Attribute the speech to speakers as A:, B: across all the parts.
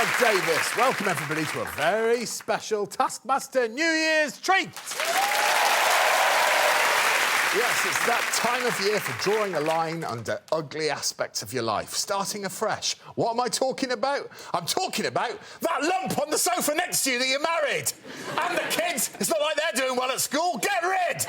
A: Greg Davies. Welcome, everybody, to a very special Taskmaster New Year's treat. Yes, it's that time of year for drawing a line under ugly aspects of your life, starting afresh. What am I talking about? I'm talking about that lump on the sofa next to you that you married. And the kids, it's not like they're doing well at school. Get rid!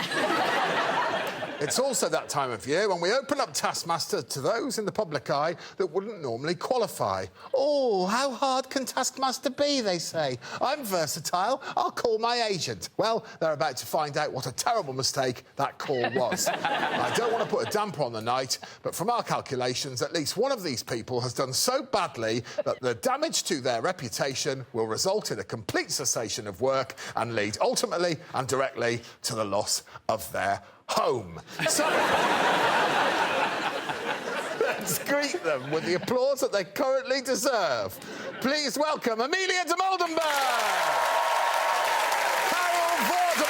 A: It's also that time of year when we open up Taskmaster to those in the public eye that wouldn't normally qualify. Oh, how hard can Taskmaster be, they say. I'm versatile, I'll call my agent. Well, they're about to find out what a terrible mistake that call was. I don't want to put a damper on the night, but from our calculations, at least one of these people has done so badly that the damage to their reputation will result in a complete cessation of work and lead ultimately and directly to the loss of their home. So, let's greet them with the applause that they currently deserve. Please welcome Amelia Dimoldenberg, Vorderman,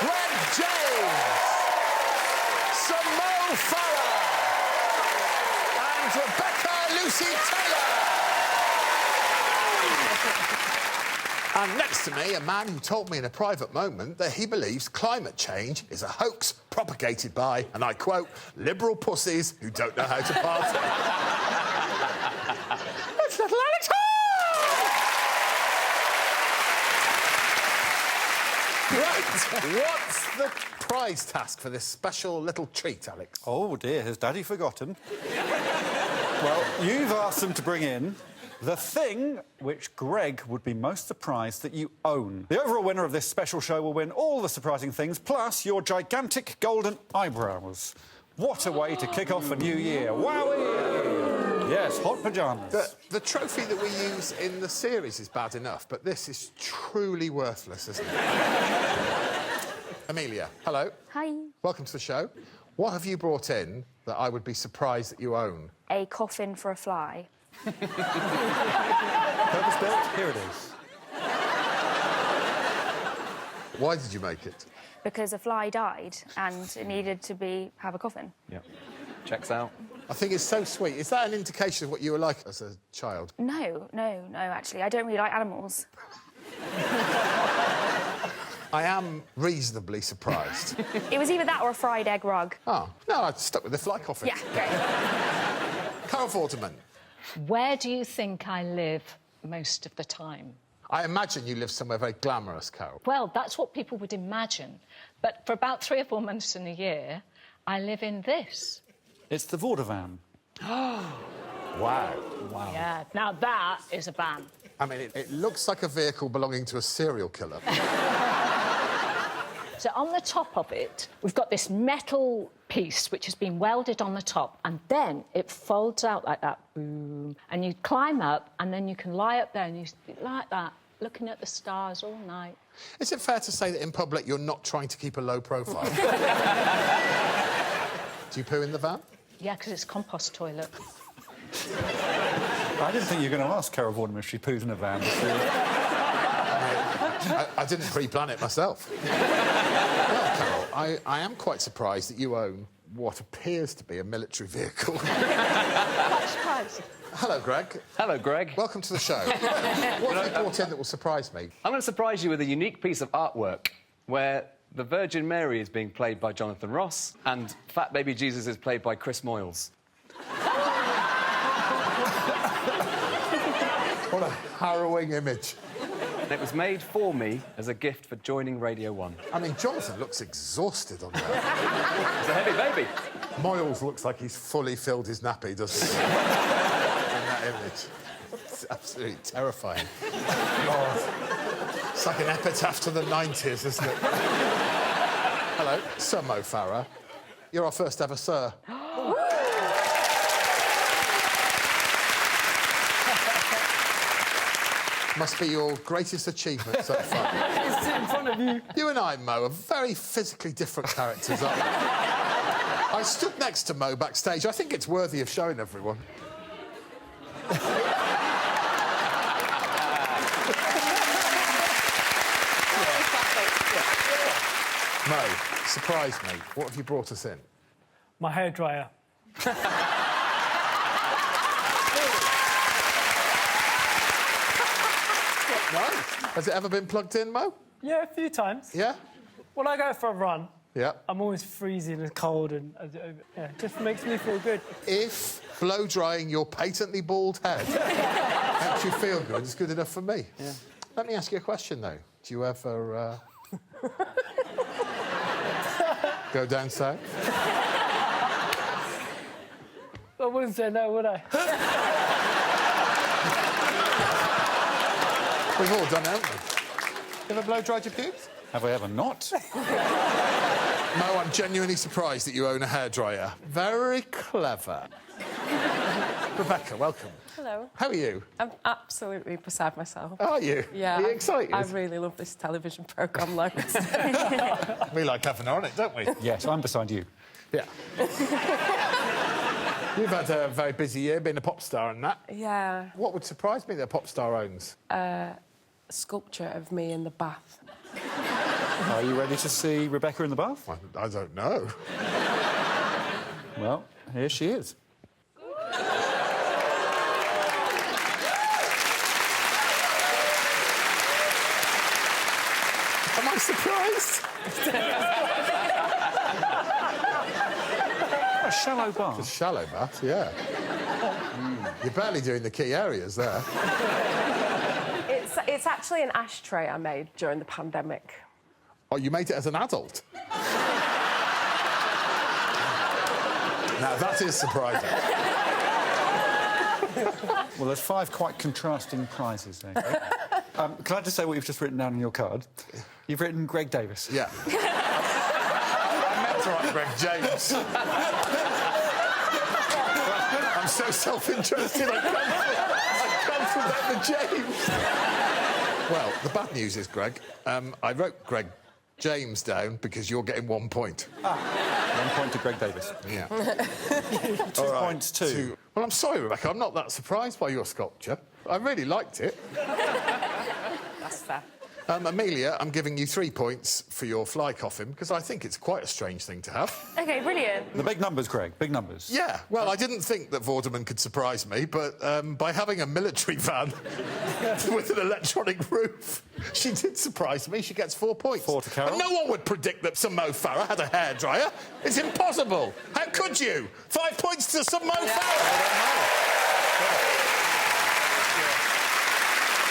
A: Greg Davies, Farah, and Rebecca Lucy Taylor. And next to me, a man who told me in a private moment that he believes climate change is a hoax propagated by, and I quote, liberal pussies who don't know how to party. It's little Alex Horne! Right, what's the prize task for this special little treat, Alex?
B: Oh, dear, has Daddy forgotten? Well, you've asked them to bring in the thing which Greg would be most surprised that you own. The overall winner of this special show will win all the surprising things, plus your gigantic golden eyebrows. What a way to kick off a new year. Wowie! Yes, hot pyjamas.
A: The trophy that we use in the series is bad enough, but this is truly worthless, isn't it? Amelia, hello.
C: Hi.
A: Welcome to the show. What have you brought in that I would be surprised that you own?
C: A coffin for a fly.
B: Purpose built? Here it is.
A: Why did you make it?
C: Because a fly died and it needed to have a coffin.
D: Yeah. Checks out.
A: I think it's so sweet. Is that an indication of what you were like as a child?
C: No, actually. I don't really like animals.
A: I am reasonably surprised.
C: It was either that or a fried egg rug.
A: Oh, no, I stuck with the fly coffin.
C: Yeah, great.
A: Vorderman.
E: Where do you think I live most of the time?
A: I imagine you live somewhere very glamorous, Carol.
E: Well, that's what people would imagine. But for about 3 or 4 months in a year, I live in this.
B: It's the Vorderman.
A: Wow.
E: Yeah, now that is a van.
A: I mean, it looks like a vehicle belonging to a serial killer.
E: So on the top of it, we've got this metal piece which has been welded on the top, and then it folds out like that, boom, and you climb up, and then you can lie up there and you like that, looking at the stars all night.
A: Is it fair to say that in public you're not trying to keep a low profile? Do you poo in the van?
E: Yeah, because it's a compost toilet.
B: I didn't think you were going to ask Carol Vorderman if she poos in a van.
A: I didn't pre-plan it myself. Well, Carol, I am quite surprised that you own what appears to be a military vehicle.
E: Quite surprised.
A: Hello, Greg.
D: Hello, Greg.
A: Welcome to the show. What have you brought in that will surprise me?
D: I'm going to surprise you with a unique piece of artwork where the Virgin Mary is being played by Jonathan Ross and Fat Baby Jesus is played by Chris Moyles.
A: What a harrowing image.
D: And it was made for me as a gift for joining Radio 1.
A: I mean, Jonathan looks exhausted on there.
D: It's a heavy baby.
A: Moyles looks like he's fully filled his nappy, doesn't he? In that image. It's absolutely terrifying. God. It's like an epitaph to the 90s, isn't it? Hello, Sir Mo Farah. You're our first ever Sir. Must be your greatest achievement so far.
D: It's in front of you.
A: You and I, Mo, are very physically different characters, aren't we? I stood next to Mo backstage. I think it's worthy of showing everyone. Mo, surprise me. What have you brought us in?
F: My hairdryer.
A: Has it ever been plugged in, Mo?
F: Yeah, a few times.
A: Yeah?
F: When I go for a run,
A: Yeah.
F: I'm always freezing and cold, and it just makes me feel good.
A: If blow-drying your patently bald head makes you feel good, it's good enough for me.
D: Yeah.
A: Let me ask you a question, though. Do you ever... go down south?
F: I wouldn't say no, would I?
A: We've all done it, haven't we? You ever blow-dried your pubes?
B: Have I ever not?
A: Mo, I'm genuinely surprised that you own a hairdryer. Very clever. Rebecca, welcome.
G: Hello.
A: How are you?
G: I'm absolutely beside myself.
A: Are you?
G: Yeah.
A: Are you excited?
G: I really love this television programme loads.
A: We like having her on it, don't we?
B: Yes, I'm beside you.
A: Yeah. You've had a very busy year being a pop star and that.
G: Yeah.
A: What would surprise me that a pop star owns?
G: A sculpture of me in the bath.
B: Are you ready to see Rebecca in the bath?
A: I don't know.
B: Well, here she is.
A: Am I surprised?
B: A shallow bath.
A: A shallow bath, yeah. You're barely doing the key areas there.
G: It's actually an ashtray I made during the pandemic.
A: Oh, you made it as an adult? Now, that is surprising.
B: Well, there's 5 quite contrasting prizes there. Can I just say what you've just written down on your card? You've written Greg Davies.
A: Yeah. I meant to write Greg James. I'm so self-interested, I can't forget the James. Well, the bad news is, Greg, I wrote Greg James down because you're getting 1 point.
B: 1 point to Greg Davies.
A: Yeah.
B: 2 points to...
A: Well, I'm sorry, Rebecca, I'm not that surprised by your sculpture. I really liked it.
G: That's fair.
A: Amelia, I'm giving you 3 points for your fly coffin because I think it's quite a strange thing to have.
C: OK, brilliant.
B: The big numbers, Greg, big numbers.
A: Yeah, well, I didn't think that Vorderman could surprise me, but by having a military van with an electronic roof, she did surprise me. She gets 4 points.
B: 4 to Carol.
A: And no one would predict that some Mo Farah had a hairdryer. It's impossible. How could you? 5 points to some Mo Farah.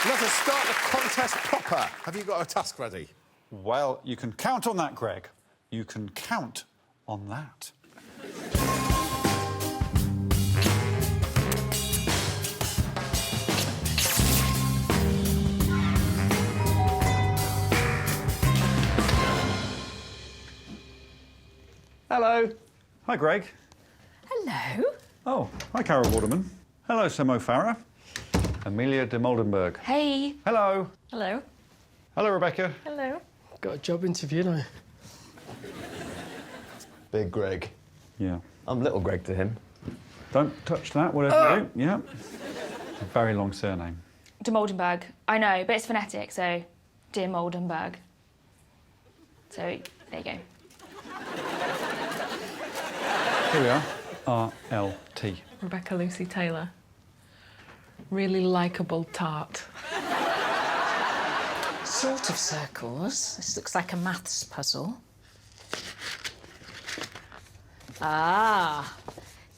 A: Let us start the contest proper. Have you got a task ready?
B: Well, you can count on that, Greg. You can count on that.
D: Hello.
B: Hi, Greg.
E: Hello.
B: Oh, hi, Carol Vorderman. Hello, Sir Mo Farah. Amelia Dimoldenberg.
C: Hey.
B: Hello.
C: Hello.
B: Hello, Rebecca.
C: Hello.
F: Got a job interview, don't I?
D: Big Greg.
B: Yeah.
D: I'm little Greg to him.
B: Don't touch that, whatever you do. Yeah. It's a very long surname.
C: Dimoldenberg. I know, but it's phonetic, so Dimoldenberg. So, there you go.
B: Here we are. R-L-T.
H: Rebecca Lucy Taylor. Really likeable tart.
E: Sort of circles. This looks like a maths puzzle. Ah.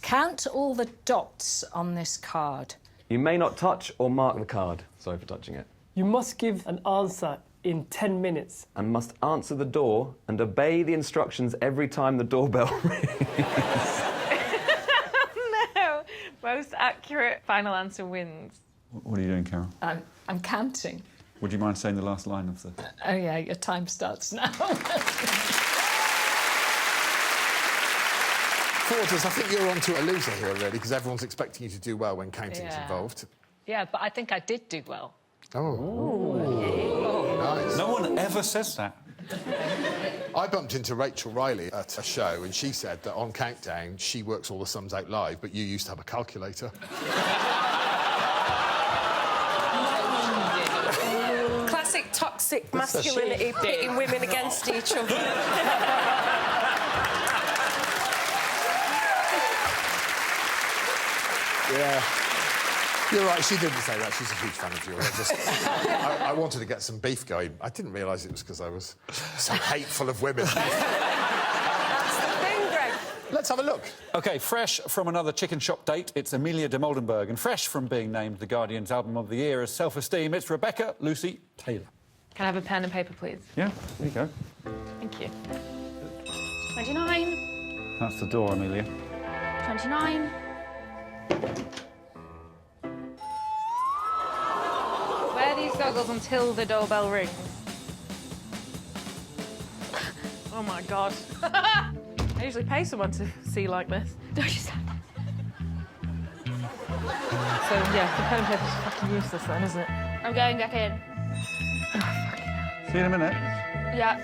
E: Count all the dots on this card.
D: You may not touch or mark the card. Sorry for touching it.
F: You must give an answer in 10 minutes.
D: And must answer the door and obey the instructions every time the doorbell rings.
H: No! Most accurate final answer wins.
B: What are you doing, Carol?
E: I'm counting.
B: Would you mind saying the last line of the...
E: Oh, yeah, your time starts now.
A: Forders, I think you're onto a loser here, really, because everyone's expecting you to do well when counting's involved.
E: Yeah, but I think I did do well.
A: Oh. Nice.
B: No one ever says that.
A: I bumped into Rachel Riley at a show, and she said that on Countdown, she works all the sums out live, but you used to have a calculator.
G: Classic toxic masculinity pitting women against each other.
A: Yeah. You're right, she didn't say that. She's a huge fan of yours. I wanted to get some beef going. I didn't realise it was because I was so hateful of women.
G: That's the thing, Greg.
A: Let's have a look.
B: OK, fresh from another chicken shop date, it's Amelia Dimoldenberg. And fresh from being named The Guardian's Album of the Year as Self Esteem, it's Rebecca Lucy Taylor.
H: Can I have a pen and paper, please?
B: Yeah, there you go.
H: Thank you.
C: 29.
B: That's the door, Amelia.
C: 29.
H: Wear these goggles until the doorbell rings. Oh my god. I usually pay someone to see like this.
C: Don't you stand there.
H: So yeah, the pen and paper's fucking useless then, isn't it?
C: I'm going back in.
B: See you in a minute.
C: Yeah.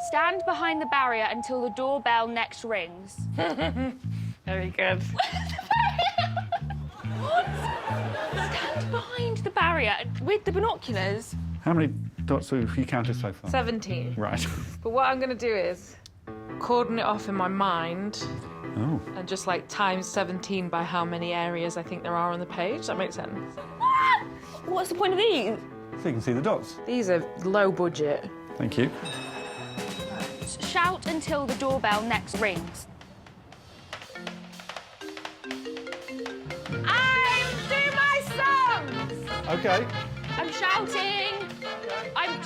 C: Stand behind the barrier until the doorbell next rings.
H: Very good.
C: What? Stand behind the barrier with the binoculars.
B: How many dots have you counted so far?
H: 17.
B: Right.
H: But what I'm going to do is cordon it off in my mind
B: Oh.
H: and just like times 17 by how many areas I think there are on the page. That makes sense.
C: What's the point of these?
B: So you can see the dots.
H: These are low budget.
B: Thank you.
C: Shout until the doorbell next rings. I'm doing my songs!
B: OK.
C: I'm shouting! I'm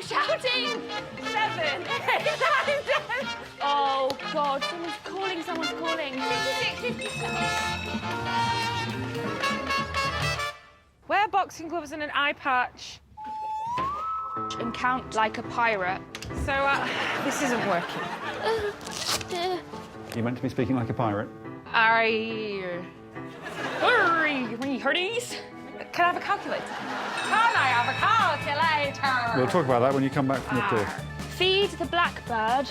C: shouting! 7, 8, 9, 10. Oh, God, someone's calling.
H: Wear boxing gloves and an eye patch.
C: And count like a pirate.
H: So, this isn't working.
B: You're meant to be speaking like a pirate.
C: Hurry, hearties.
H: Can I have a calculator? Can I have a calculator?
B: We'll talk about that when you come back from the door.
C: Feed the blackbird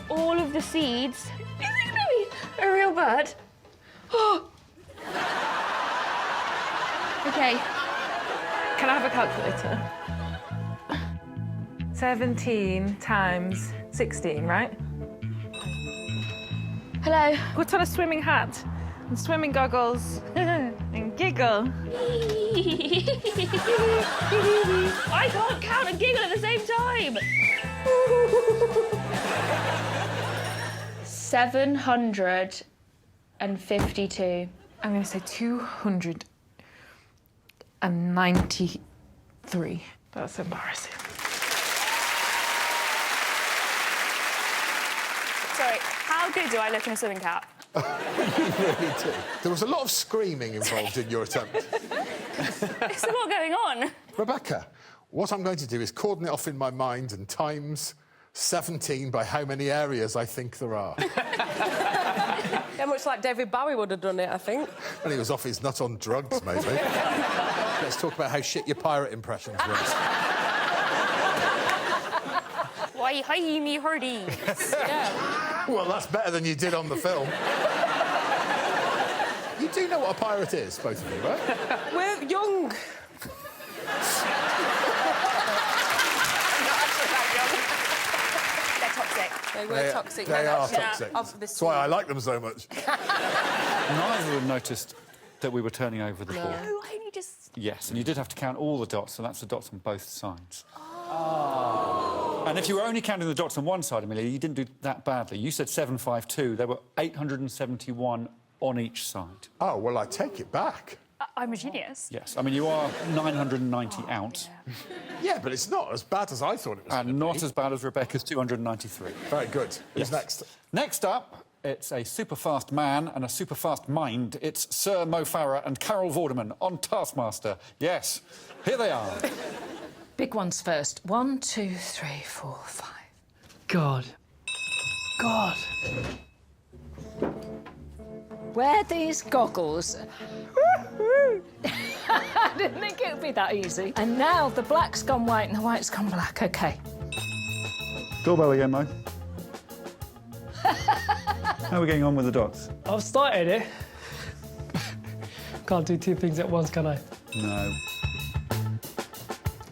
C: all of the seeds. Is it gonna be a real bird? Oh. Okay.
H: Can I have a calculator? 17 times 16, right?
C: Hello.
H: Put on a swimming hat and swimming goggles and giggle.
C: I can't count and giggle at the same time. 752.
H: I'm going to say 293. That's embarrassing.
C: Sorry, how good do I look in a swimming cap?
A: You really do. There was a lot of screaming involved in your attempt.
C: There's a lot going on.
A: Rebecca, what I'm going to do is cordon it off in my mind and times 17 by how many areas I think there are.
G: Yeah, much like David Bowie would have done it, I think.
A: When he was off his nut on drugs, maybe. Let's talk about how shit your pirate impressions were.
C: Why, hi, me hearties.
G: Yeah.
A: Well, that's better than you did on the film. You do know what a pirate is, both of you, right?
G: We're young.
C: They're toxic.
G: They were toxic.
A: They are
G: Yeah.
A: toxic.
G: Of this
A: That's why I like them so much.
B: Neither of them noticed that we were turning over the ball.
C: Oh, I only just...
B: Yes, and you did have to count all the dots, so that's the dots on both sides. Oh. And if you were only counting the dots on one side, Amelia, you didn't do that badly. You said 752. There were 871 on each side.
A: Oh, well, I take it back.
C: I'm a genius.
B: Yes, I mean, you are 990 out.
A: Yeah, but it's not as bad as I thought it was.
B: And not as bad as Rebecca's 293.
A: Very good. Who's
B: Yes.
A: next?
B: Next up, it's a super-fast man and a super-fast mind. It's Sir Mo Farah and Carol Vorderman on Taskmaster. Yes, here they are.
E: Big ones first. 1, 2, 3, 4, 5.
F: God. God.
E: Wear these goggles. I didn't think it would be that easy. And now the black's gone white and the white's gone black. OK.
B: Doorbell again, Mo. How are we getting on with the dots?
F: I've started it. Can't do two things at once, can I?
B: No.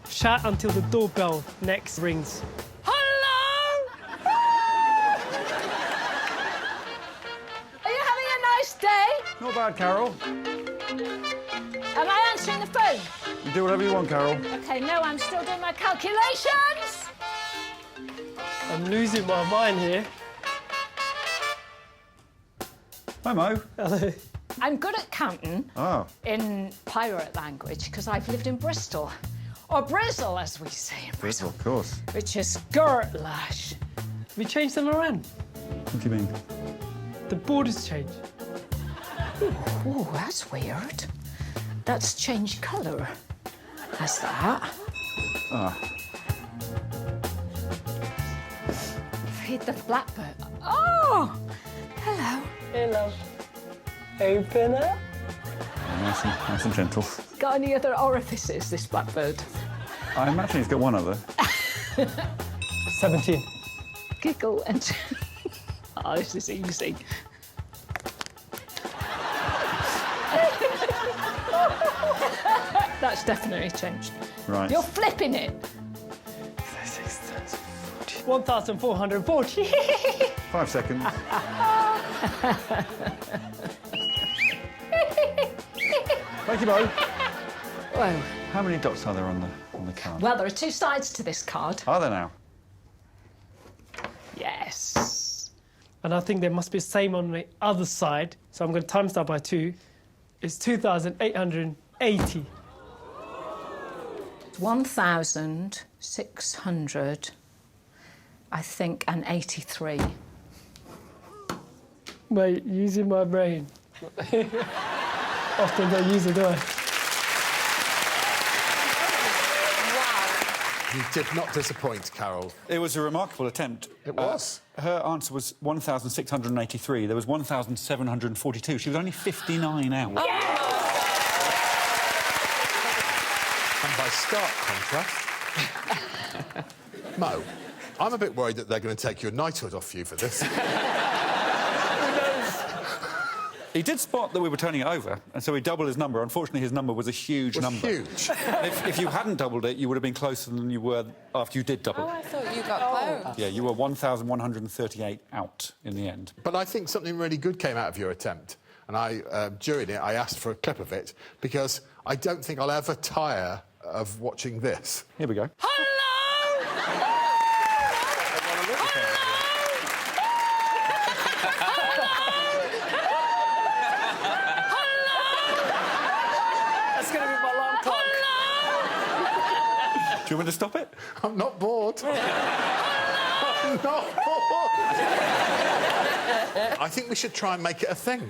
F: Shout until the doorbell next rings.
E: Hello! Are you having a nice day?
B: Not bad, Carol.
E: Am I answering the phone?
B: You do whatever you want, Carol.
E: OK, no, I'm still doing my calculations.
F: I'm losing my mind here.
B: Hi, Mo.
F: Hello.
E: I'm good at counting in pirate language because I've lived in Bristol. Or Brizzle, as we say in Bristol.
B: Of course.
E: Which is Gertlash.
F: We changed them around.
B: What do you mean?
F: The borders changed.
E: Oh, that's weird. That's changed colour. That's that. Feed the blackbird. Oh! Hello.
F: Hello. Open up.
B: Nice and gentle.
E: Got any other orifices, this blackbird?
B: I imagine he's got one other.
F: 17.
E: Giggle and... Oh, this is easy. That's definitely changed.
B: Right.
E: You're flipping it.
F: 1,440.
B: 5 seconds. Thank you, Mo.
E: Whoa.
B: How many dots are there on the card?
E: Well, there are two sides to this card.
B: Are there now?
E: Yes.
F: And I think there must be the same on the other side. So I'm going to times that by 2. It's 2,880.
E: 1,600, I think, and 83.
F: Mate, using my brain. Often don't use it, do I?
A: You did not disappoint, Carol.
B: It was a remarkable attempt.
A: It was.
B: Her answer was 1,683. There was 1,742. She was only 59 out.
A: And by stark contrast... Mo, I'm a bit worried that they're going to take your knighthood off you for this.
B: He did spot that we were turning it over, and so he doubled his number. Unfortunately, his number was a huge number.
A: Huge.
B: If you hadn't doubled it, you would have been closer than you were after you did double.
G: Oh, I thought you got close.
B: Yeah, you were 1,138 out in the end.
A: But I think something really good came out of your attempt. And during it, I asked for a clip of it because I don't think I'll ever tire of watching this.
B: Here we go.
F: That's going to be my alarm clock.
B: Do you want me to stop it?
A: I'm not bored. I'm not bored. I think we should try and make it a thing.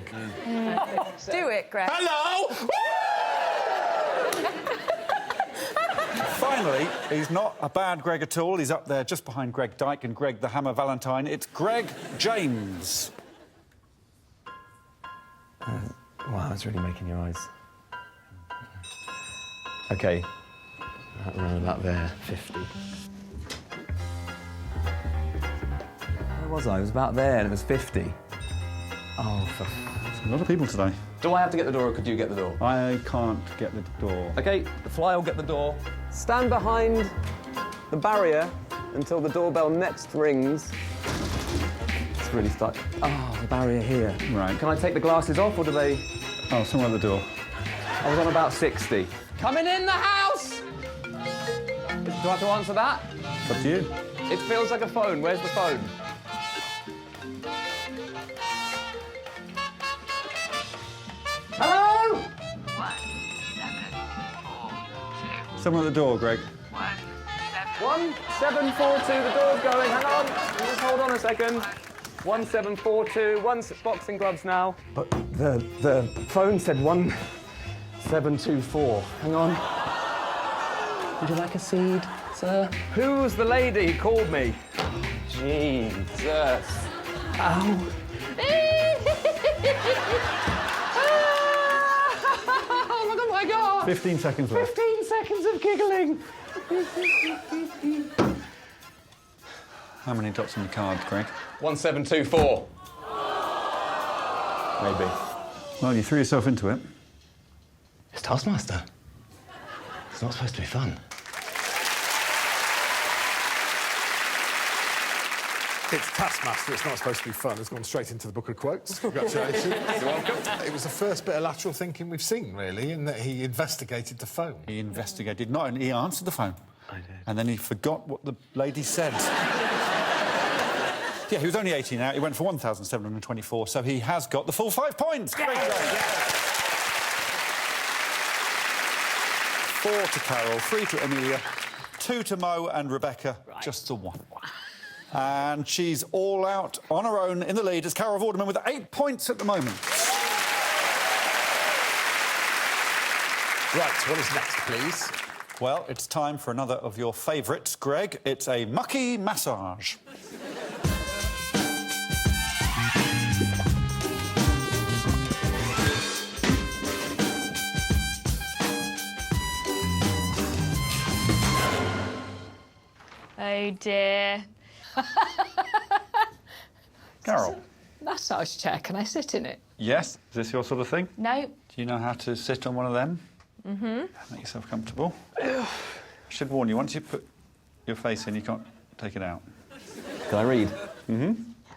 G: Do it, Greg.
A: Hello!
B: Finally, he's not a bad Greg at all. He's up there just behind Greg Dyke and Greg the Hammer Valentine. It's Greg James.
D: Wow, it's really making your eyes. OK. Around about there, 50. Where was I? I was about there and it was 50. Oh, for...
B: A lot of people today.
D: Do I have to get the door or could you get the door?
B: I can't get the door.
D: OK, the fly will get the door. Stand behind the barrier until the doorbell next rings. It's really stuck. Oh, the barrier here.
B: Right.
D: Can I take the glasses off or do they...
B: Oh, somewhere at the door.
D: I was on about 60. Coming in the house! Do I have to answer that?
B: It's up to you.
D: It feels like a phone. Where's the phone? Hello?
H: 1742.
B: Someone at the door, Greg.
D: 1742, the door's going. Hang on. Just hold on a second. 1742, boxing gloves now. But the phone said 1724. Hang on. Would you like a seed, sir? Who was the lady who called me? Jesus. Ow. Oh my God.
B: 15 seconds left.
D: 15 seconds of giggling.
B: How many dots on the card, Greg?
D: 1724. Maybe.
B: Well, you threw yourself into it.
D: It's Taskmaster. It's not supposed to be fun.
A: It's Taskmaster, it's not supposed to be fun. It's gone straight into the book of quotes. Congratulations. You're welcome. It was the first bit of lateral thinking we've seen, really, in that he investigated the phone.
B: He investigated, not only he answered the phone.
D: I did.
B: And then he forgot what the lady said. Yeah, he was only 18 out. He went for 1,724, so he has got the full 5 points. Great job. 4 to Carol, 3 to Amelia, 2 to Mo and Rebecca, just the 1. And she's all out on her own in the lead as Carol Vorderman with 8 points at the moment.
A: Right, what is next, please?
B: Well, it's time for another of your favourites, Greg. It's a mucky massage.
C: Oh dear.
B: Carol.
E: Massage chair, can I sit in it?
B: Yes? Is this your sort of thing?
C: No.
B: Do you know how to sit on one of them? Mm-hmm. Make yourself comfortable. I should warn you, once you put your face in, you can't take it out.
D: Can I read?
B: Mm-hmm.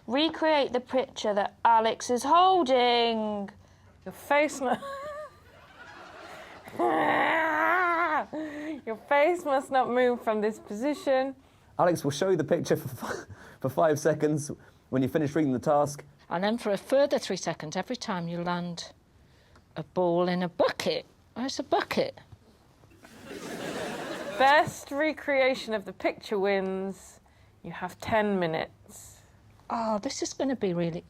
C: Recreate the picture that Alex is holding.
H: Your face must... Your face must not move from this position.
D: Alex will show you the picture for 5 seconds. When you finish reading the task,
E: And then for a further 3 seconds every time you land a ball in a bucket. Where's a bucket?
H: Best recreation of the picture wins. You have 10 minutes.
E: Oh, this is going to be really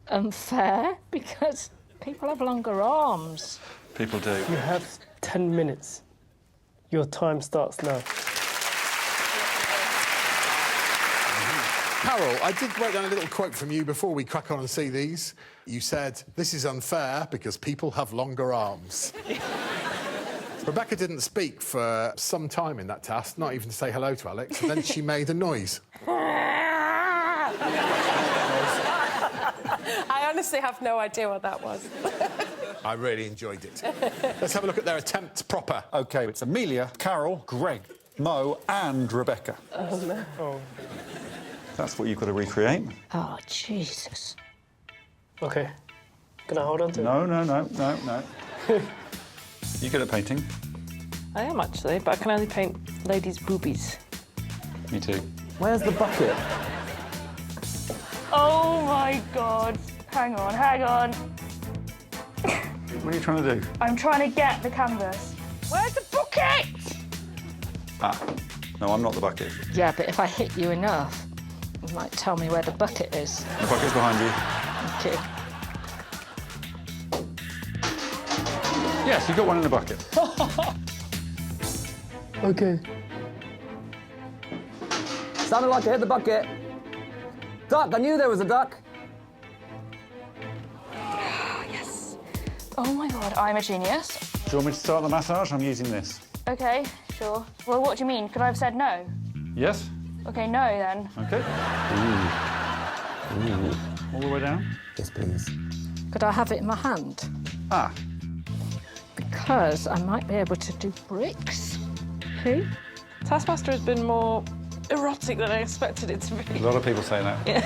E: unfair because people have longer arms.
B: People do.
F: You have 10 minutes. Your time starts now.
A: Carol, I did write down a little quote from you before we crack on and see these. You said, "This is unfair because people have longer arms." Rebecca didn't speak for some time in that task, not even to say hello to Alex, and then she made a noise.
G: I honestly have no idea what that was.
A: I really enjoyed it. Let's have a look at their attempt proper.
B: OK, it's Amelia, Carol, Greg, Mo and Rebecca.
H: Oh, no.
F: Oh.
B: That's what you've got to recreate.
E: Oh, Jesus.
F: OK. Can I hold on to it?
B: No. You're good at painting.
H: I am actually, but I can only paint ladies' boobies.
B: Me too.
D: where's the bucket?
C: Oh my God. Hang on.
B: What are you trying to do?
C: I'm trying to get the canvas. Where's the bucket?
B: Ah, no, I'm not the bucket.
E: Yeah, but if I hit you enough, you might tell me where the bucket is.
B: The bucket's behind you.
E: Thank you.
B: Yes, you've got one in the bucket.
F: OK.
D: Sounded like I hit the bucket. Duck, I knew there was a duck.
C: Yes. Oh my God, I'm a genius.
B: Do you want me to start the massage? I'm using this.
C: OK, sure. Well, what do you mean? Could I have said no?
B: Yes?
C: OK, no then.
B: OK. All the way down?
D: Yes, please.
E: Could I have it in my hand?
B: Ah.
E: Because I might be able to do bricks. Who?
H: Taskmaster has been more erotic than I expected it to be.
B: A lot of people say that.
H: Yeah.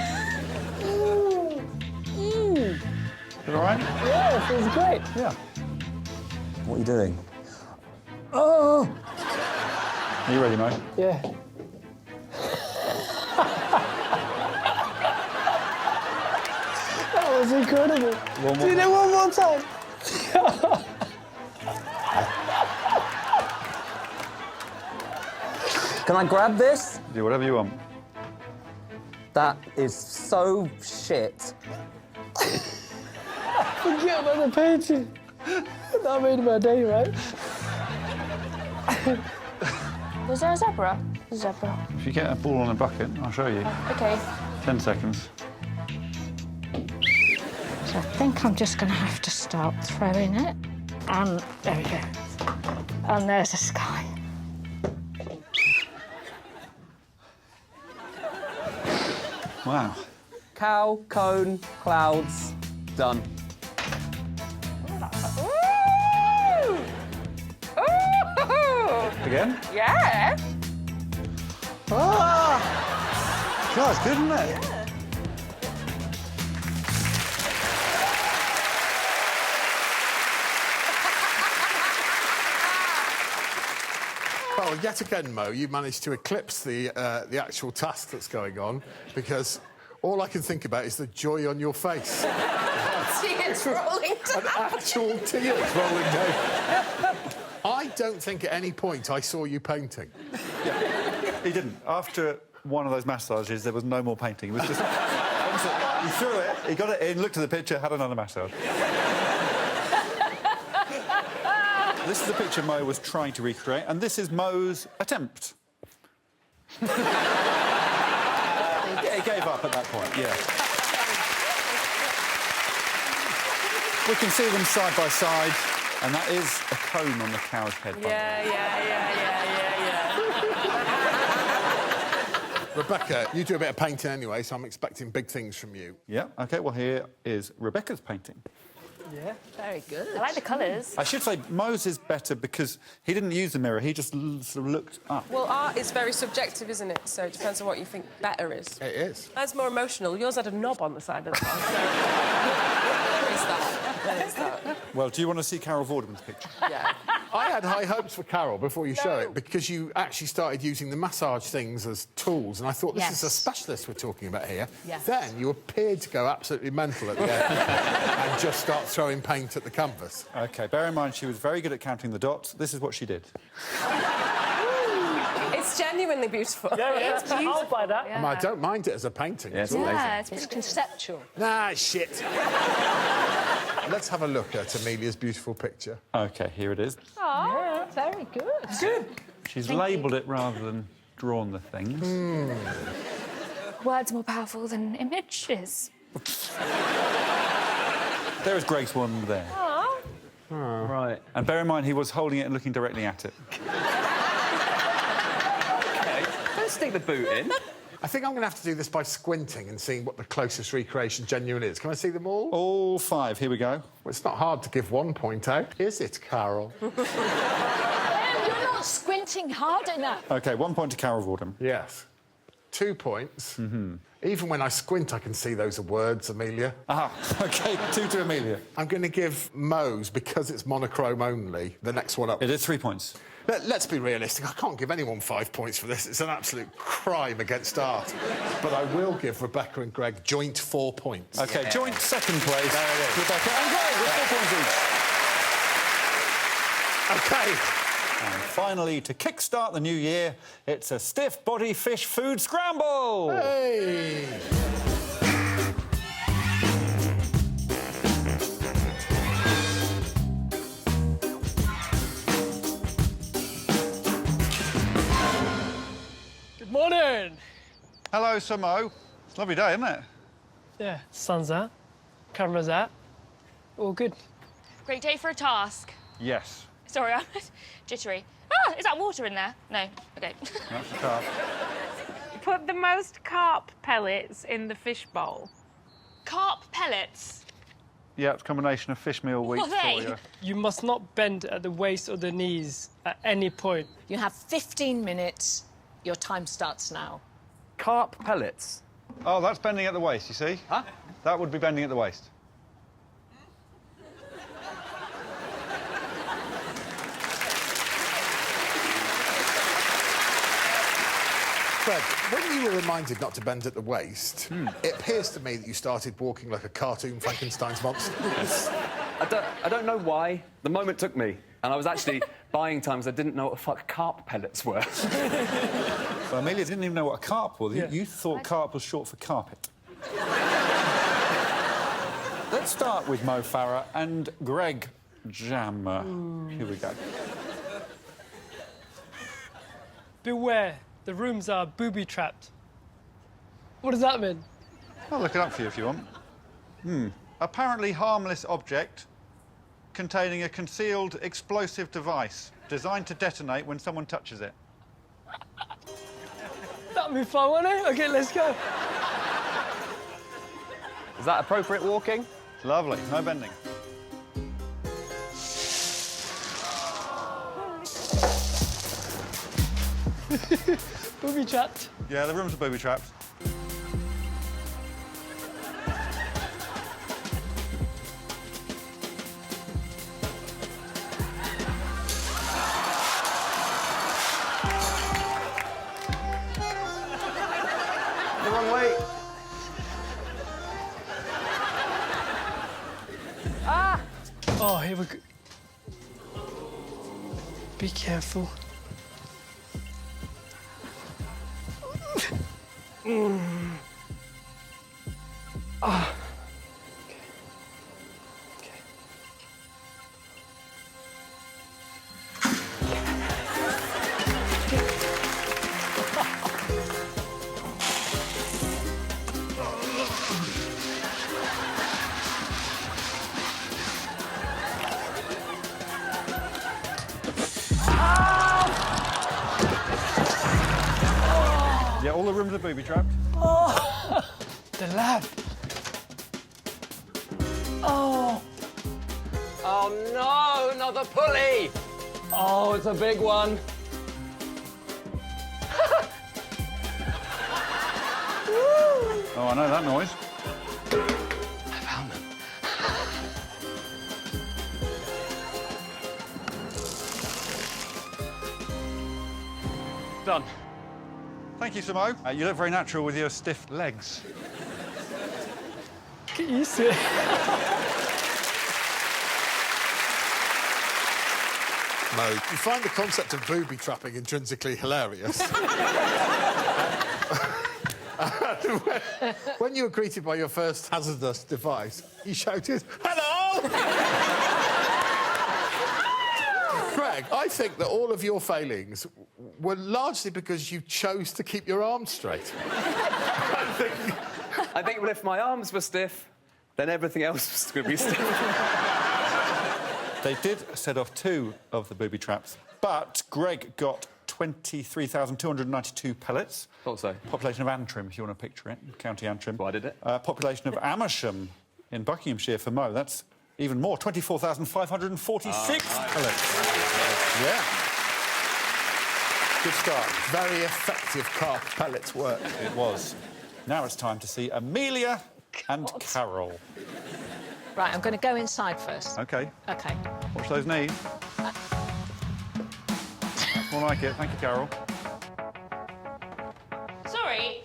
B: Is it all right?
F: Yeah, it feels great.
B: Yeah.
D: What are you doing? Oh!
B: Are you ready, Mo?
F: Yeah. That was incredible. Do it one more time.
D: Can I grab this?
B: Do whatever you want.
D: That is so shit.
F: Forget about the painting. That made my day, right?
C: Was there a zebra? Zebra.
B: If you get a ball on a bucket, I'll show you.
C: OK.
B: 10 seconds.
E: So I think I'm just going to have to start throwing it. And there we go. And there's the sky.
B: Wow.
D: Cow, cone, clouds, done.
H: Ooh! Ooh!
B: Again?
H: Yeah!
B: God, it's good, isn't it?
G: Yeah.
A: Well, yet again, Mo, you managed to eclipse the actual task that's going on, because all I can think about is the joy on your face.
G: Tears rolling down.
A: An actual tears rolling down. I don't think at any point I saw you painting.
B: Yeah. He didn't. After one of those massages, there was no more painting. It was just... he threw it, he got it in, looked at the picture, had another massage. This is the picture Mo was trying to recreate, and this is Mo's attempt. Yeah, he gave up at that point, yeah. We can see them side by side, and that is a cone on the cow's head.
G: Yeah.
A: Rebecca, you do a bit of painting anyway, so I'm expecting big things from you.
B: Yeah, OK, well, here is Rebecca's painting.
F: Yeah.
E: Very good.
C: I like the colours.
B: I should say Mo's is better because he didn't use the mirror, he just sort of looked up.
G: Well, art is very subjective, isn't it? So it depends on what you think better is.
A: It is.
G: Mine's more emotional. Yours had a knob on the side of the mouth. So... There is that.
B: Well, do you want to see Carol Vorderman's picture?
G: Yeah.
A: I had high hopes for Carol before you show it, because you actually started using the massage things as tools, and I thought, this is a specialist we're talking about here.
E: Yes.
A: Then you appeared to go absolutely mental at the end and just start throwing paint at the canvas.
B: OK, bear in mind she was very good at counting the dots. This is what she did.
G: It's genuinely beautiful.
F: Yeah,
G: It's beautiful.
F: I'll buy that.
A: I don't mind it as a painting.
D: Yeah, it's
C: Yeah,
D: amazing.
C: it's
E: It's conceptual.
A: Nah, shit. Let's have a look at Amelia's beautiful picture.
B: OK, here it is.
E: Oh, very good.
F: Good.
B: She's labelled it rather than drawn the things.
C: Words are more powerful than images.
B: There is Greg's one there.
D: Right.
B: And bear in mind, he was holding it and looking directly at it.
D: OK, don't stick the boot in.
A: I think I'm going to have to do this by squinting and seeing what the closest recreation genuine is. Can I see them all?
B: All 5, here we go.
A: Well, it's not hard to give 1 point out, is it, Carol?
E: You're not squinting hard enough.
B: OK, 1 point to Carol Vorderman.
A: Yes. 2 points. Even when I squint, I can see those are words, Amelia.
B: Aha, OK, 2 to Amelia.
A: I'm going to give Mo's, because it's monochrome only, the next one up.
B: It is 3 points.
A: Let's be realistic. I can't give anyone 5 points for this. It's an absolute crime against art. But I will give Rebecca and Greg joint 4 points.
B: OK, joint second place.
A: There it is.
B: Rebecca and Greg with 4 points each.
A: OK.
B: And finally, to kickstart the new year, it's a stiff body fish food scramble.
A: Hey!
F: Good morning.
B: Hello, Sir Mo. It's a lovely day, isn't it?
F: Yeah, sun's out, camera's out. All good.
C: Great day for a task.
B: Yes.
C: Sorry, I'm jittery. Ah, is that water in there? No. OK.
B: That's the carp.
H: Put the most carp pellets in the fish bowl.
C: Carp pellets.
B: Yeah, it's a combination of fish meal wheat
C: What are they?
B: for you.
F: You must not bend at the waist or the knees at any point.
E: You have 15 minutes. Your time starts now.
D: Carp pellets.
B: Oh, that's bending at the waist, you see?
D: Huh?
B: That would be bending at the waist.
A: Fred, when you were reminded not to bend at the waist, it appears to me that you started walking like a cartoon Frankenstein's monster.
D: I don't know why. The moment took me, and I was actually buying time because I didn't know what the fuck carp pellets were.
B: Well, Amelia didn't even know what a carp was.
F: Yeah.
B: You thought carp was short for carpet. Let's start with Mo Farah and Greg Jammer. Here we go.
F: Beware, the rooms are booby-trapped. What does that mean?
B: I'll look it up for you if you want. Apparently harmless object containing a concealed explosive device designed to detonate when someone touches it.
F: That'll be fun, won't it? OK, let's go.
D: Is that appropriate walking?
B: Lovely, no bending.
F: Booby-trapped.
B: Yeah, the rooms are booby-trapped.
D: on, wait.
F: Oh, here we go. Be careful. Ah.
B: Yeah, all the rooms are booby-trapped.
F: Oh, the lab. Oh.
D: Oh, no, not the pulley. Oh, it's a big one.
B: Oh, I know that noise.
F: I found them.
B: Done. Thank you, Samo. You look very natural with your stiff legs.
F: Get used to it.
A: Mo, you find the concept of booby-trapping intrinsically hilarious. When you were greeted by your first hazardous device, you shouted, "Hello!" Greg, I think that all of your failings were largely because you chose to keep your arms straight.
D: I think if my arms were stiff, then everything else was going to be stiff.
B: They did set off 2 of the booby traps, but Greg got 23,292 pellets.
D: Thought so.
B: Population of Antrim, if you want to picture it, County Antrim.
D: Why did it?
B: Population of Amersham in Buckinghamshire for Mo. That's even more, 24,546 pellets. Yeah. Good start.
A: Very effective carp pellets work.
B: It was. Now it's time to see Amelia and Carol.
E: Right, I'm going to go inside first.
B: OK.
E: OK.
B: Watch those knees. That's more like it. Thank you, Carol.
C: Sorry.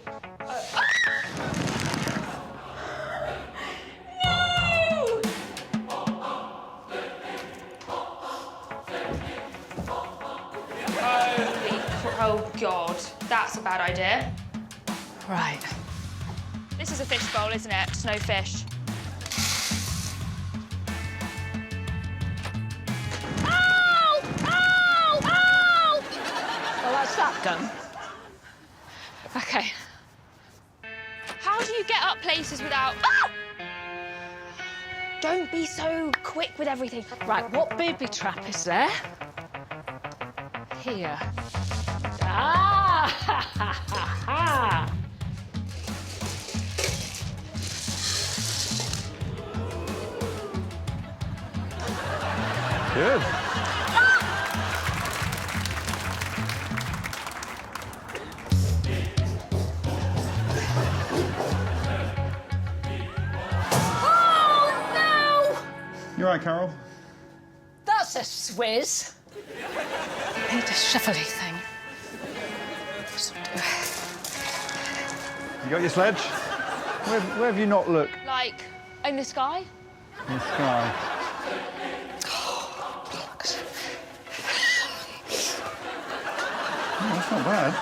C: Oh, God. That's a bad idea.
E: Right.
C: This is a fish bowl, isn't it? Just no fish. Ow! Ow! Ow!
E: Well, that's that done.
C: OK. How do you get up places without... Ah! Don't be so quick with everything.
E: Right, what booby trap is there? Here. Ah! Ha, ha, ha, ha.
B: Good.
E: Oh, no!
B: You're right, Carol.
E: That's a swizz. I need a shuffly thing.
B: You got your sledge? Where have you not looked?
C: Like, in the sky?
B: In the sky. Oh, that's not bad.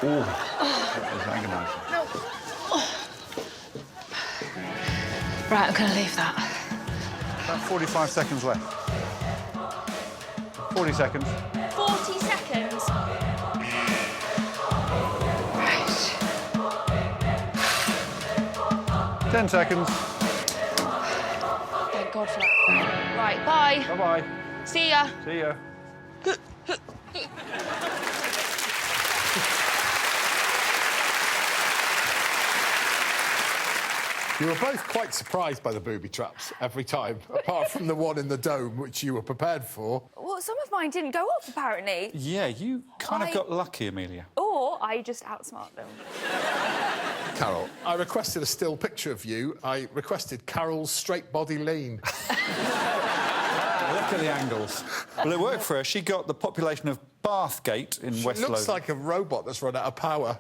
B: Oh, that was agonising.
E: Right, I'm going to leave that.
B: About 45 seconds left. 40 seconds.
C: 40 seconds?
E: Right.
B: 10 seconds.
C: Thank God for that. Right, bye.
B: Bye-bye.
C: See ya.
B: See ya.
A: You were both quite surprised by the booby traps every time, apart from the one in the dome, which you were prepared for.
G: Well, some of mine didn't go off, apparently.
B: Yeah, you kind of got lucky, Amelia.
G: Or I just outsmarted them.
A: Carol, I requested a still picture of you. I requested Carol's straight body lean.
B: Look Look at the angles. Well, it worked for her. She got the population of Bathgate in West Lothian.
A: Looks like a robot that's run out of power.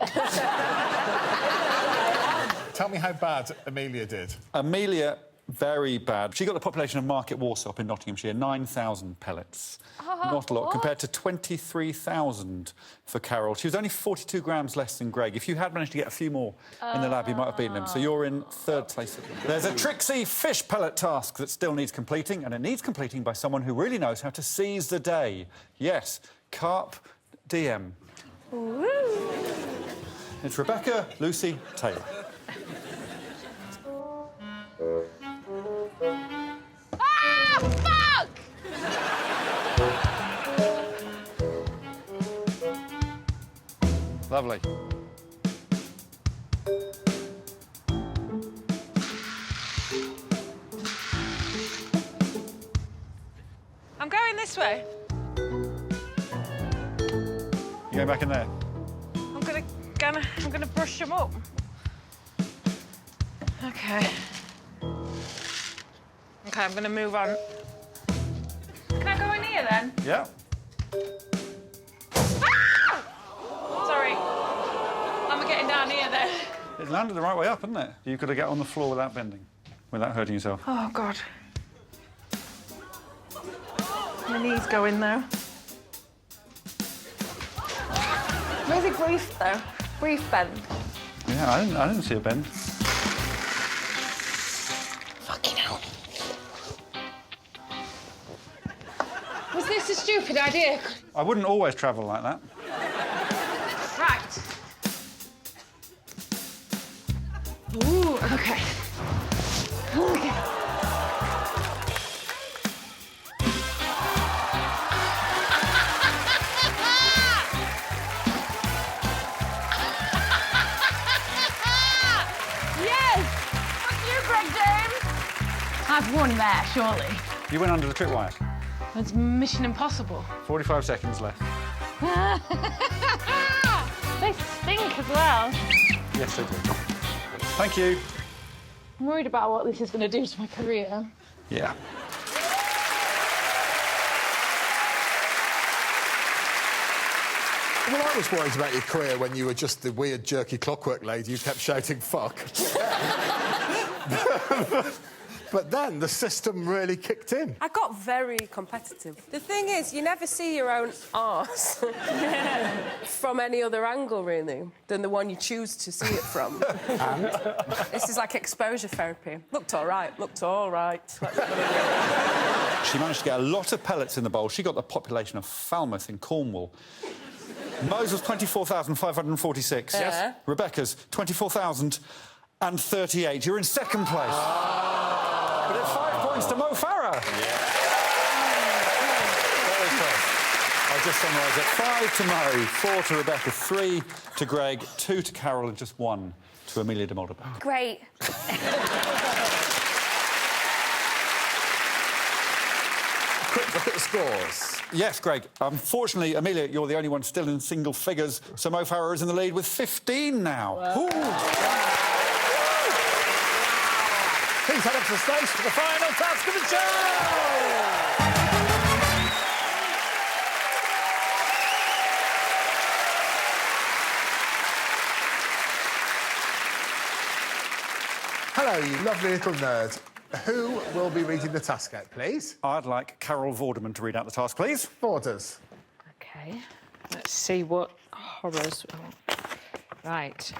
A: Tell me how bad Amelia did.
B: Amelia, very bad. She got the population of Market Warsop in Nottinghamshire, 9,000 pellets. Not a lot, compared to 23,000 for Carol. She was only 42 grams less than Greg. If you had managed to get a few more in the lab, you might have beaten him. So you're in third place. There's a tricksy fish pellet task that still needs completing, and it needs completing by someone who really knows how to seize the day. Yes, carp DM.
G: Woo.
B: It's Rebecca Lucy Taylor.
C: Fuck!
B: Lovely.
H: I'm going this way.
B: You going back in there?
H: I'm gonna brush them up. Okay. Okay, I'm gonna move on. Can I go in here then?
B: Yeah.
H: Ah! Sorry. I'm getting down here then.
B: It landed the right way up, isn't it? You could have got on the floor without bending, without hurting yourself.
H: Oh, God. My knees go in there. Where's the grief, though? Grief bend.
B: Yeah, I didn't see a bend.
H: Fucking hell.
C: Was this a stupid idea?
B: I wouldn't always travel like that.
C: Right. Ooh, okay. Okay. I've won there, surely.
B: You went under the tripwire.
H: It's Mission Impossible.
B: 45 seconds left.
H: They stink as well.
B: Yes, they do. Thank you.
H: I'm worried about what this is going to do to my career.
B: Yeah.
A: Well, I was worried about your career when you were just the weird, jerky clockwork lady who kept shouting, fuck. But then the system really kicked in.
G: I got very competitive. The thing is, you never see your own arse from any other angle, really, than the one you choose to see it from. And? This is like exposure therapy. Looked all right, looked all right.
B: She managed to get a lot of pellets in the bowl. She got the population of Falmouth in Cornwall. Mo's was 24,546.
G: Yes.
B: Rebecca's 24,038. You're in second place. But it's 5 points to Mo Farah. Yeah. Very close. I'll just summarise it. 5 to Mo, 4 to Rebecca, 3 to Greg, 2 to Carol, and just 1 to Amelia Dimoldenberg.
C: Great.
A: Quick look at the scores.
B: Yes, Greg. Unfortunately, Amelia, you're the only one still in single figures, so Mo Farah is in the lead with 15 now.
A: Wow. Please head up to the stage for the final task of the show! Hello, you lovely little nerd. Who will be reading the task out, please?
B: I'd like Carol Vorderman to read out the task, please.
A: Borders.
E: OK. Let's see what horrors... Right.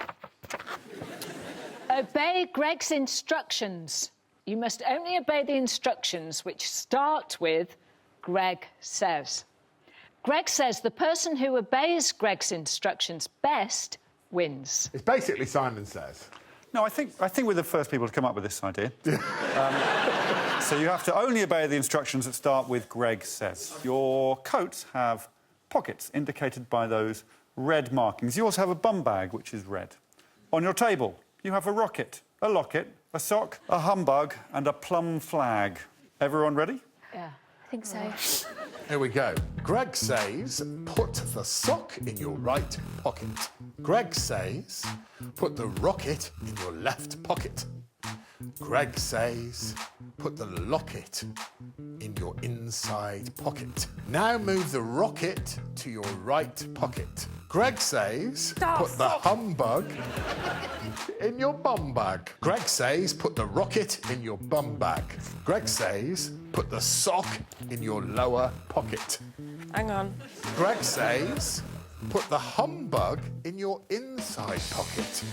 E: Obey Greg's instructions. You must only obey the instructions which start with Greg says. Greg says the person who obeys Greg's instructions best wins.
A: It's basically Simon Says.
B: No, I think we're the first people to come up with this idea. So you have to only obey the instructions that start with Greg says. Your coats have pockets indicated by those red markings. You also have a bum bag, which is red. On your table, you have a rocket, a locket, a sock, a humbug, and a plum flag. Everyone ready?
C: Yeah, I think so.
A: Here we go. Greg says, put the sock in your right pocket. Greg says, put the rocket in your left pocket. Greg says, put the locket in your inside pocket. Now move the rocket to your right pocket. Greg says, put the humbug in your bum bag. Greg says, put the rocket in your bum bag. Greg says, put the sock in your lower pocket.
G: Hang on.
A: Greg says, put the humbug in your inside pocket.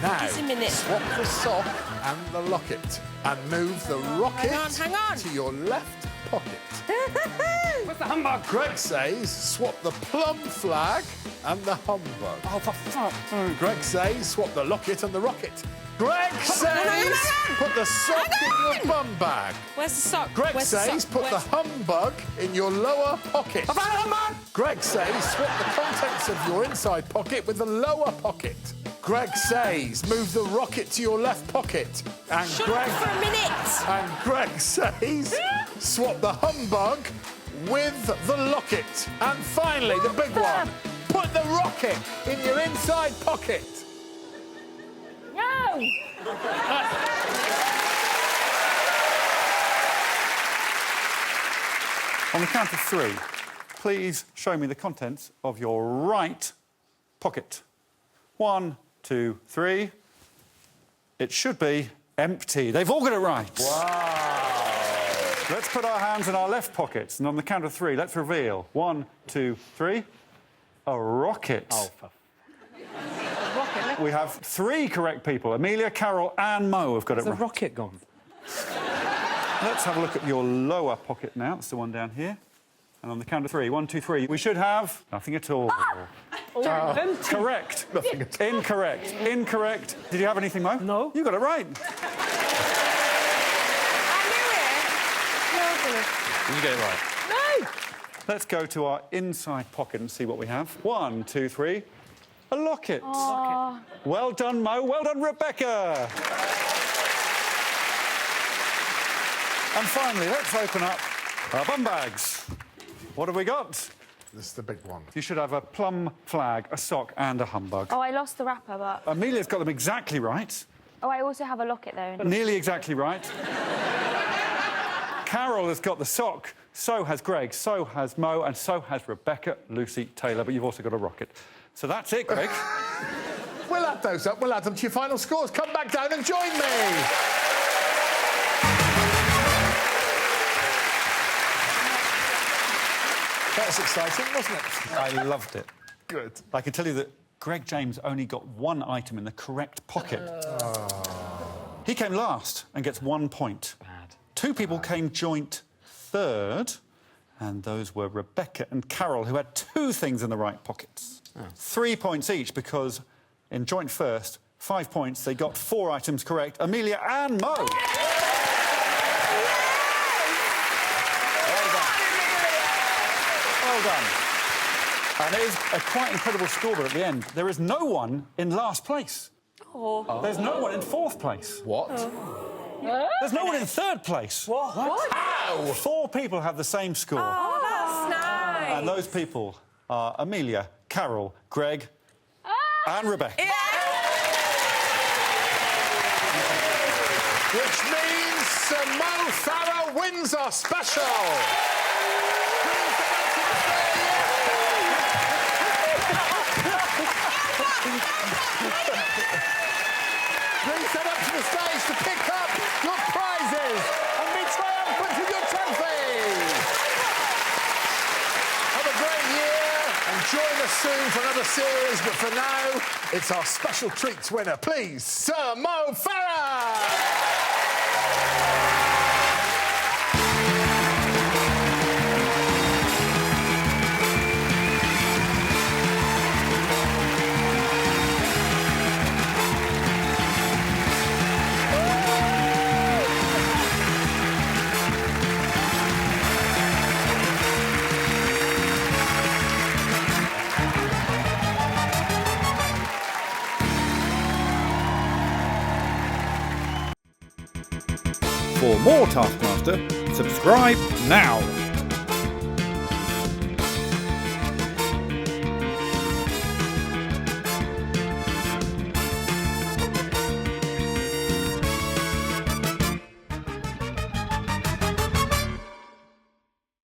A: Now,
G: Just a minute.
A: swap the sock and the locket and move the rocket
G: hang on.
A: to your left pocket.
B: What's the humbug?
A: Greg says, swap the plum flag and the humbug.
B: Oh, for fuck's sake.
A: Greg says, swap the locket and the rocket. Greg says, put the sock in your bum bag.
G: Where's the sock?
A: Greg
G: Where's the
A: says,
G: sock?
A: put the humbug in your lower pocket. Greg says, swap the contents of your inside pocket with the lower pocket. Greg says, move the rocket to your left pocket. And
G: Shut up for a minute.
A: And Greg says, swap the humbug with the locket. And finally, the big one, put the rocket in your inside pocket.
E: No!
B: On the count of 3, please show me the contents of your right pocket. 1, 2, 3. It should be empty. They've all got it right.
A: Wow.
B: Let's put our hands in our left pockets, and on the count of 3, let's reveal. 1, 2, 3. A rocket.
D: Oh, for...
B: We have 3 correct people. Amelia, Carol and Mo have got it
D: Has the
B: right.
D: rocket gone?
B: Let's have a look at your lower pocket now. It's the one down here. And on the count of 3, 1, 2, 3, we should have nothing at all. Correct.
A: Nothing at all.
B: Incorrect. Incorrect. Did you have anything, Mo?
F: No.
B: You got it right.
D: Did you get it right?
B: Let's go to our inside pocket and see what we have. 1, 2, 3. A locket.
C: Aww.
B: Well done, Mo. Well done, Rebecca. And finally, let's open up our bum bags. What have we got?
A: This is the big one.
B: You should have a plum flag, a sock and a humbug.
C: Oh, I lost the wrapper, but...
B: Amelia's got them exactly right.
C: Oh, I also have a locket, though.
B: Nearly exactly right. Carol has got the sock, so has Greg, so has Mo, and so has Rebecca, Lucy, Taylor, but you've also got a rocket. So that's it, Greg.
A: We'll add those up. We'll add them to your final scores. Come back down and join me. That was exciting, wasn't it?
B: I loved it.
A: Good.
B: I can tell you that Greg James only got 1 item in the correct pocket. He came last and gets 1 point.
D: Bad.
B: 2 people came joint third, and those were Rebecca and Carol, who had 2 things in the right pockets. 3 points each, because in joint first, 5 points, they got 4 items correct. Amelia and Mo. Well done. And it is a quite incredible scoreboard at the end. There is no one in last place.
G: Oh.
B: There's no one in 4th place.
A: What?
B: There's no one in 3rd place.
G: What?
A: Ow!
B: 4 people have the same score.
G: Oh, that's nice.
B: And those people are Amelia, Carol, Greg, and Rebecca.
A: Which means Sir Mo Farah wins our special. Please step up to the stage to pick up your prizes and be triumphant with your trophies. Have a great year and join us soon for another series, but for now, it's our special treats winner. Please, Sir Mo Farah!
B: For more Taskmaster, subscribe now.